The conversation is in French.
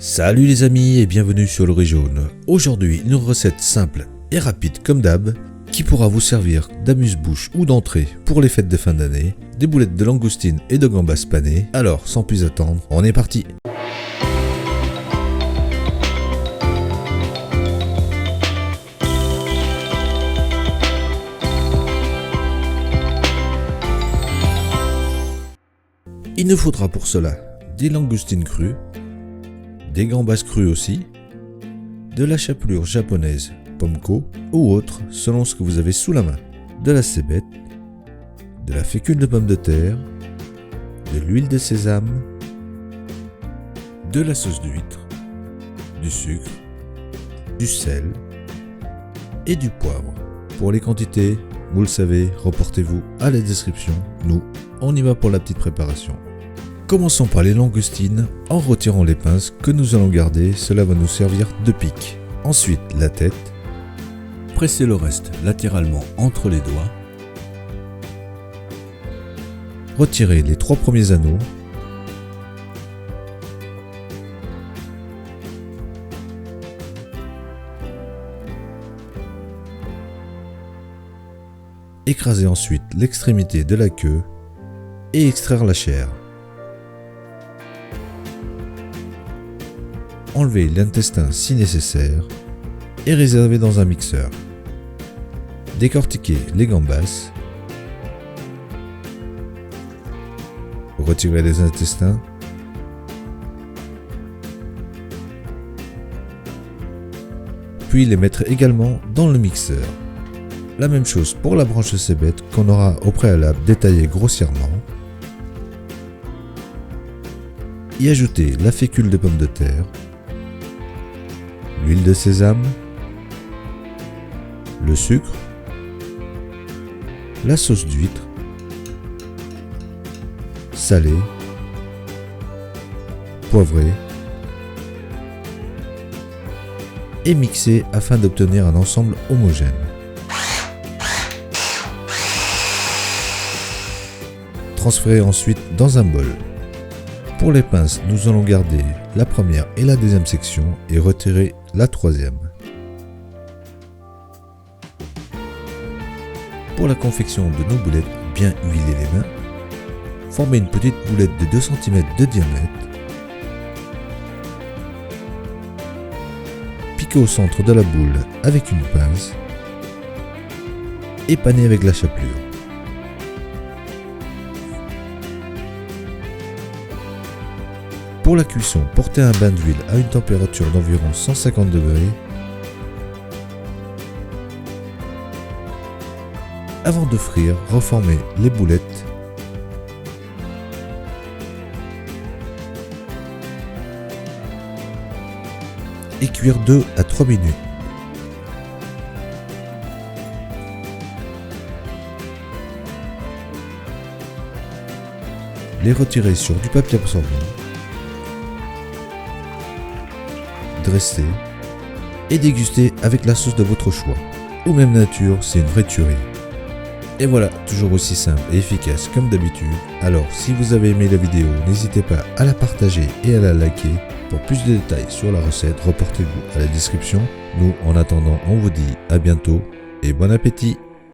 Salut les amis et bienvenue sur le riz jaune. Aujourd'hui, une recette simple et rapide comme d'hab qui pourra vous servir d'amuse-bouche ou d'entrée pour les fêtes de fin d'année, des boulettes de langoustine et de gambas panées. Alors, sans plus attendre, on est parti. Il nous faudra pour cela des langoustines crues, des gambas crues aussi, de la chapelure japonaise Pomco ou autre selon ce que vous avez sous la main, de la cébette, de la fécule de pomme de terre, de l'huile de sésame, de la sauce d'huître, du sucre, du sel et du poivre. Pour les quantités, vous le savez, reportez-vous à la description. Nous, on y va pour la petite préparation. Commençons par les langoustines en retirant les pinces que nous allons garder, cela va nous servir de pic. Ensuite la tête, pressez le reste latéralement entre les doigts, retirez les 3 premiers anneaux, écrasez ensuite l'extrémité de la queue et extraire la chair. Enlevez l'intestin si nécessaire et réservez dans un mixeur. Décortiquez les gambas. Retirez les intestins. Puis les mettre également dans le mixeur. La même chose pour la branche de cébette qu'on aura au préalable détaillée grossièrement. Y ajouter la fécule de pomme de terre, l'huile de sésame, le sucre, la sauce d'huître, salée, poivrée et mixer afin d'obtenir un ensemble homogène. Transférez ensuite dans un bol. Pour les pinces, nous allons garder la première et la deuxième section et retirer la troisième. Pour la confection de nos boulettes, bien huiler les mains. Formez une petite boulette de 2 cm de diamètre. Piquez au centre de la boule avec une pince. Et panez avec la chapelure. Pour la cuisson, portez un bain d'huile à une température d'environ 150 degrés. Avant de frire, reformez les boulettes. Et cuire 2 à 3 minutes. Les retirer sur du papier absorbant. Dresser et déguster avec la sauce de votre choix. Ou même nature, c'est une vraie tuerie. Et voilà, toujours aussi simple et efficace comme d'habitude. Alors, si vous avez aimé la vidéo, n'hésitez pas à la partager et à la liker. Pour plus de détails sur la recette, reportez-vous à la description. Nous, en attendant, on vous dit à bientôt et bon appétit!